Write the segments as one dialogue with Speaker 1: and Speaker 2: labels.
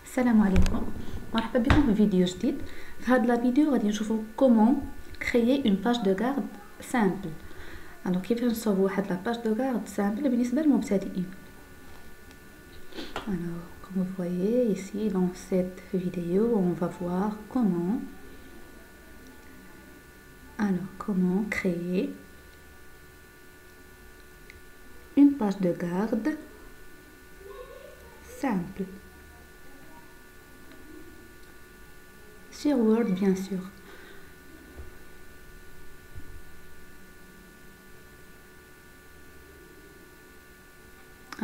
Speaker 1: السلام عليكم، مرحبا بكم في فيديو جديد. في هذا الفيديو غادي نشوفوا كومون كريي اون باج دو غارد سامبل. alors كيفاش نصوبوا واحد لا باج دو غارد سامبل بالنسبه للمبتدئين. alors comme vous voyez ici dans cette vidéo on va voir comment créer une page de garde simple sur Word bien sûr.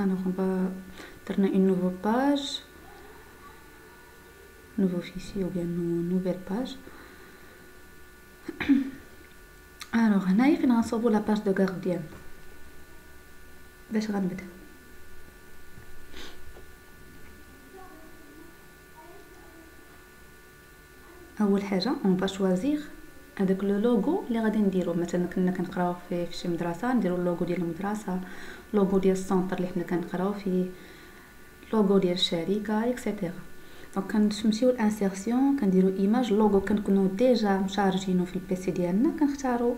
Speaker 1: Alors on va tourner une nouvelle page, nouveau fichier ou bien nouvelle page. alors هنايا فين غنصوبوا لا باج دو غارد ديالنا. باش غنبدا اول حاجه اون با شوازير هذاك لو لوغو اللي غادي نديرو. مثلا كنا كنقراو في شي مدرسه نديرو اللوغو ديال المدرسه، لوغو ديال السونتر اللي حنا كنقراو فيه، لوغو ديال الشركه اكسيتيرا. دونك كنمشيو لانسيرسيون كنديرو ايماج لوغو كنكونوا ديجا مشارجينو في البيسي ديالنا، كنختاروا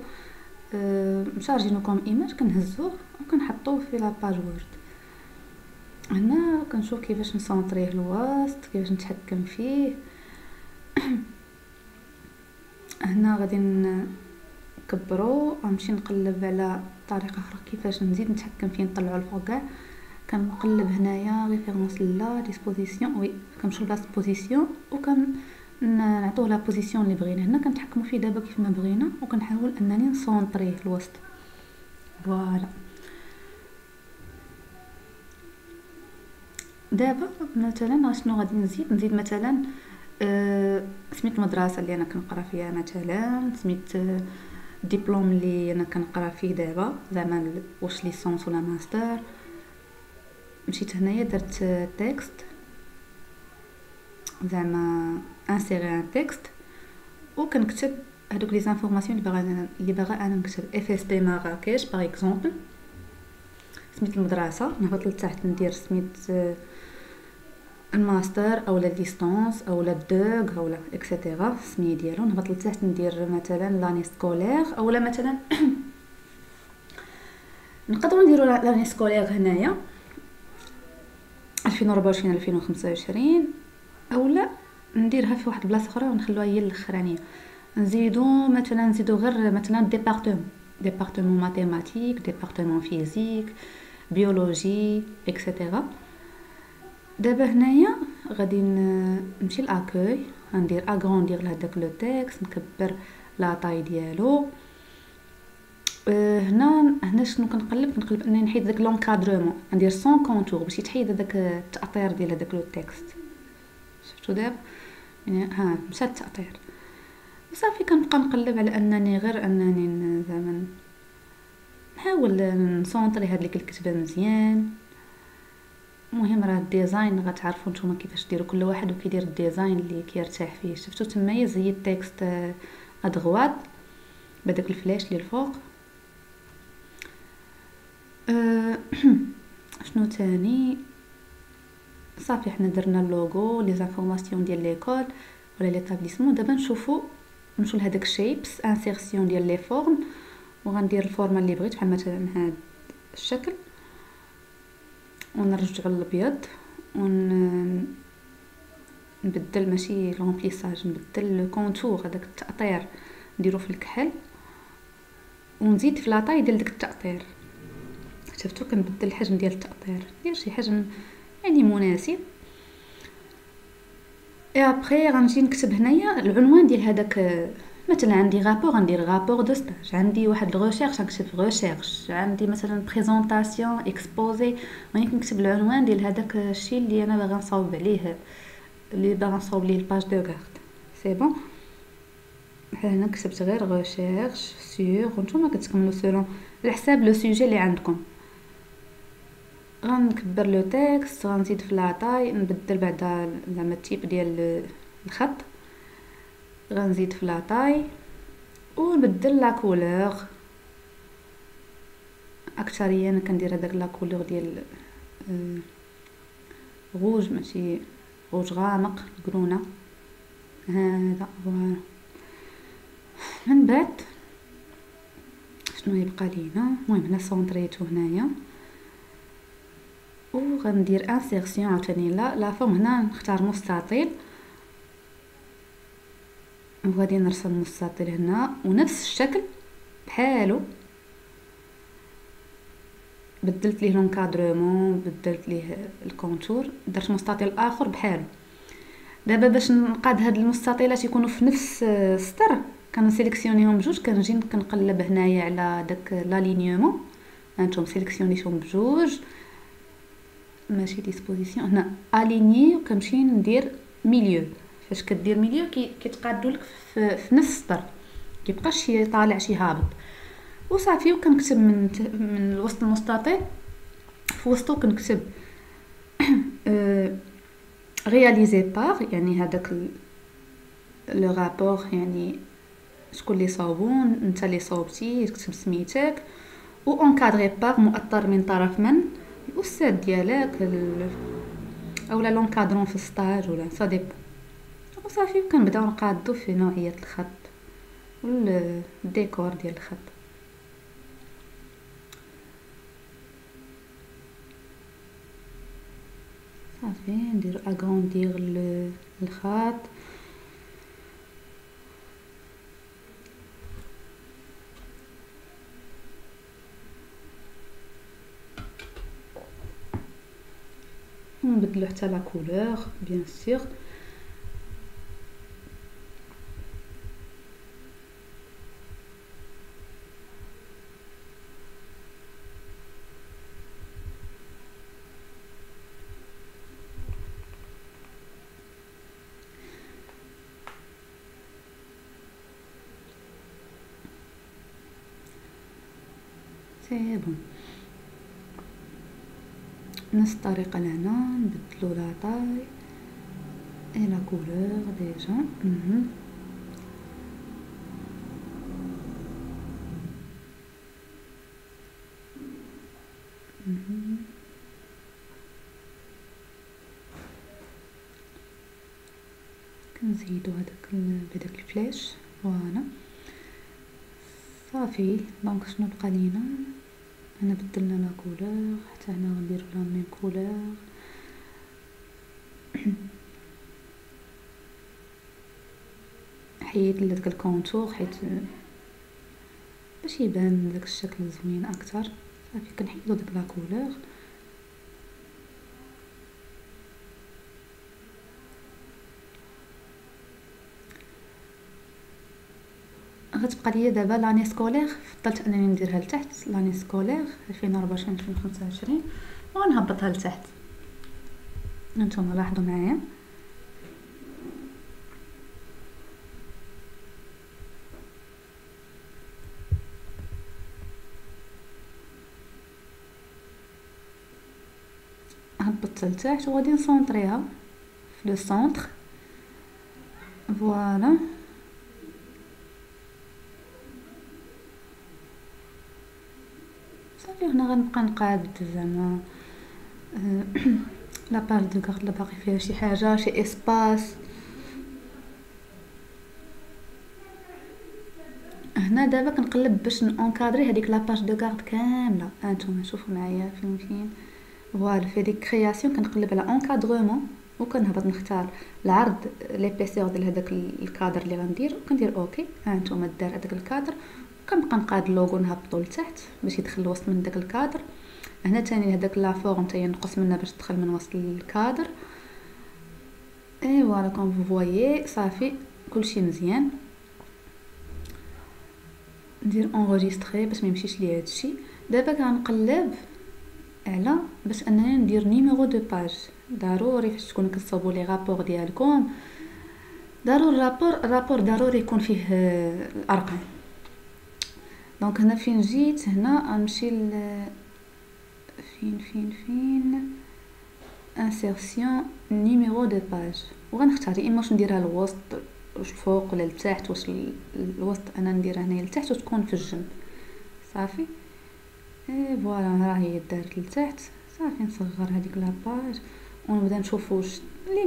Speaker 1: مشارجينو كوم ايماج، كنهزوه وكنحطوه في لا باج وورد. هنا كنشوف كيفاش نسونطريه الوسط، كيفاش نتحكم فيه. هنا غادي نكبرو غنمشي نقلب على طريقه اخرى كيفاش نزيد نتحكم فيه نطلعو الفوق كاع. كنقلب هنايا ريفيرونس لا ديسبوزيسيون وي كنمشيو لا بوزيسيون نعطوه لا بوزيسيون اللي بغينا. هنا كنتحكموا فيه دابا كيف ما بغينا وكنحاول انني نسونطريه الوسط. فوالا دابا مثلا شنو غادي نزيد مثلا سميت المدرسه اللي انا كنقرا فيها، مثلا سميت الدبلوم اللي انا كنقرا فيه دابا، زعما واش ليسونس ولا ماستر. مشيت هنايا درت تكست، زعما انسيري ان تكست وكنكتب هذوك لي زانفورماسيون اللي باغا انا نكتب. اف اس بي مراكش باغ اكزومبل، سميت المدرسه، نهبط لتحت ندير سميت الماستر اولا ليستونس اولا الدوغ اولا اكسيتيرا السميه ديالو. نهبط لتحت ندير مثلا لاني سكولير اولا مثلا نقدروا نديروا لاني سكولير هنايا 2024 2025 اولا نديرها في واحد البلاصه اخرى ونخلوها هي الاخرانيه. نزيدو غير مثلا ديبارتمون ماتيماتيك، ديبارتمون فيزيك، بيولوجي اكسيتيرا. دابا هنايا غادي نمشي لاكوي، غندير اغروندير لهداك لو تكست، نكبر لا طاي ديالو. هنا شنو كنقلب انني نحيد داك لونكادرومون، ندير سون كونتور باش يتحيد هذاك التاطير ديال هذاك لو تكست. شفتوا دابا يعني ها مشى التاطير صافي. كنبقى نقلب على انني زعما نحاول نسونطري هاد الكتابه مزيان. المهم راه الديزاين غتعرفوا نتوما كيفاش ديروا، كل واحد وكيدير الديزاين اللي كيرتاح فيه. شفتوا تمايا زي التكست ادغوات بداك الفلاش اللي الفوق. شنو تاني؟ صافي حنا درنا اللوغو لي زانفورماسيون ديال ليكول ولا ليطابليسمون. دابا نمشيو لهداك الشيبس انسيرسيون ديال لي فورم، وغندير الفورمه اللي بغيت بحال مثلا هذا الشكل، ونرجع للابيض ونبدل ماشي لومبليساج، نبدل لو كونتور هذاك التاطير نديرو في الكحل ونزيد في لاطاي ديال داك التاطير. شفتوا كنبدل الحجم ديال التاطير، ندير شي حجم يعني مناسب. ابري غنجي نكتب هنايا العنوان ديال هذاك. مثلا عندي غابور غندير غابور دو ستاج، عندي واحد الريشيرش غنكتب ريشيرش، عندي مثلا بريزونطاسيون اكسبوزي غادي نكتب العنوان ديال هذاك الشيء اللي انا باغا نصاوب عليه، اللي باغا نصاوب ليه الباج دو غارد. سي بون هنا كتبت غير ريشيرش سور، وانتم كتكملوا سولون على حساب لو سوجي اللي عندكم. غنكبر لو تكست، غنزيد في لاطاي، نبدل بعدا زعما التيب ديال الخط، غنزيد في لاطاي ونبدل لا كولور. اكثريا انا كندير هذاك لا كولور ديال غوج ماشي روج غامق قرونه هذا. فوالا من بعد شنو يبقى لينا؟ المهم هنا سونطريتو هنايا وغندير انسيرسيون عاوتاني لا فورم. هنا نختار مستطيل وغادي نرسم مستطيل هنا ونفس الشكل بحالو. بدلت ليه لونكادرومون، بدلت ليه الكونتور، درت مستطيل اخر بحالو. دابا باش نقاد هاد المستطيلات يكونوا في نفس السطر كنسيليكسيونيهم بجوج، كنجي كنقلب هنايا على داك لالينيومون. هانتوما سيليكسيونيتهم بجوج، ماشي ديسبوزيسيون، هنا اليني وكنمشي ندير ميليو. فاش كدير ميليو كيتقادوا لك في نفس السطر، كيبقاش شي طالع شي هابط وصافي. وكنكتب من وسط المستطيل في وسطو كنكتب réalisé par، يعني هذاك لو رابور، يعني شكون اللي صاوبون، انت اللي صاوبتي، تكتب سميتك. و انكادري بار، مؤطر من طرف من الاستاذ ديالك اولا لونكادرون في السطاج ولا سا ديبو. وصافي كنبداو نقادو في نوعيه الخط والديكور ديال الخط. صافي ندير اغروندير الخط. نبدلو حتى لا كولور بيان سور. سي بون، نفس الطريقه لهنا نبدلو لا طاي اي لا كولور ديجا. كنزيدو هذاك بداك الفلاش. فوالا صافي. دونك شنو بقى لينا؟ هنا بدلنا لا كولور، حتى هنا غنديرو لا ميم كولور. حيت داك الكونتور حيت باش يبان داك الشكل زوين اكثر. صافي كنحيدو داك لا كولور. غتبقى ليا دابا لاني سكولير، فضلت انني نديرها لتحت. لاني سكولير 2024 2025 وغنهبطها لتحت. نتوما لاحظوا معايا هبطتها لتحت وغادي نسونطريها في لو سونطر. فوالا صافي. هنا غنبقى نقاد زعما لا باج دو كارت لا باقي فيها شي حاجه، شي اسباس. هنا دابا كنقلب باش نونكادري هذيك لا باج دو كارت كامله. هانتوما شوفوا معايا فين. فوالا في ديك كرياسيون كنقلب على انكادرومون وكنهبط نختار العرض ليبيسيور ديال هذاك الكادر اللي غندير وكندير اوكي. هانتوما دار هذاك الكادر. كنبقى نقاد اللوغو نهبطو لتحت باش يدخل الوسط من داك الكادر. هنا تاني هذاك لا فورم تاهي نقص منها باش تدخل من وسط الكادر. اي فوالا كوم فوايي. صافي كلشي مزيان. ندير انغيستري باش ما يمشيش لي هادشي. دابا كنقلب على باش انني ندير نيميرو دو باج. ضروري فاش تكونوا كتصاوبوا لي رابور ديالكم ضروري الرابور ضروري يكون فيه الارقام. دونك هنا فين جيت هنا غنمشي فين انسيرسيون نيميرو دو باج وغنختار اما واش نديرها الوسط واش الفوق ولا لتحت. واش الوسط انا نديرها هنايا لتحت وتكون في الجنب. صافي اي فوالا راهي دارت لتحت. صافي نصغر هذيك لاباج ونبدا نشوف واش لي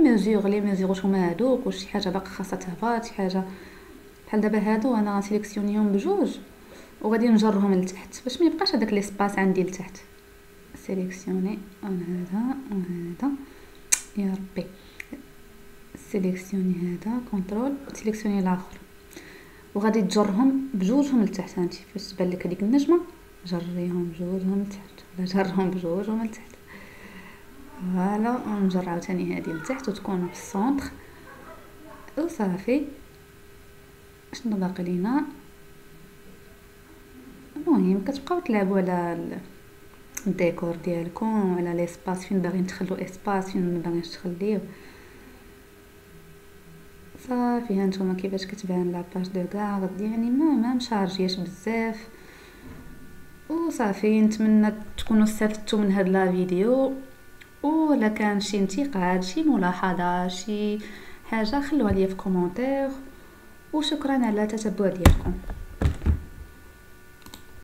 Speaker 1: ميزور واش هما هادوك، واش شي حاجه باقا خاصها تهبط، شي حاجه بحال دابا هادو انا غنسيليكسيونيهم بجوج وغادي نجرهم لتحت باش ما يبقاش هذاك ليسباس عندي لتحت. سيليكسيوني هذا وهذا يا ربي، سيليكسيوني هذا كونترول، سيليكسيوني الاخر وغادي تجرهم بجوجهم لتحت. هانتي فاش تبان لك هذيك النجمه جريهم بجوجهم لتحت ولا جرهم بجوجهم لتحت. فوالا ونجر عاوتاني هذه لتحت وتكون في السونتر وصافي. شنو باقي لينا؟ المهم كتبقاو تلعبوا على الديكور ديالكم، على ليسباس فين باغيين تخلوا اسباس، فين ما باغينش تخليوه. صافي هانتوما كيفاش كتبان لاباج دو كارد، يعني ما مشارجياش بزاف. وصافي نتمنى تكونوا استفدتوا من هاد لا فيديو، ولا كان شي انتقاد، شي ملاحظه، شي حاجه خلوها لي في كومونتير. وشكرا على تتبع ديالكم.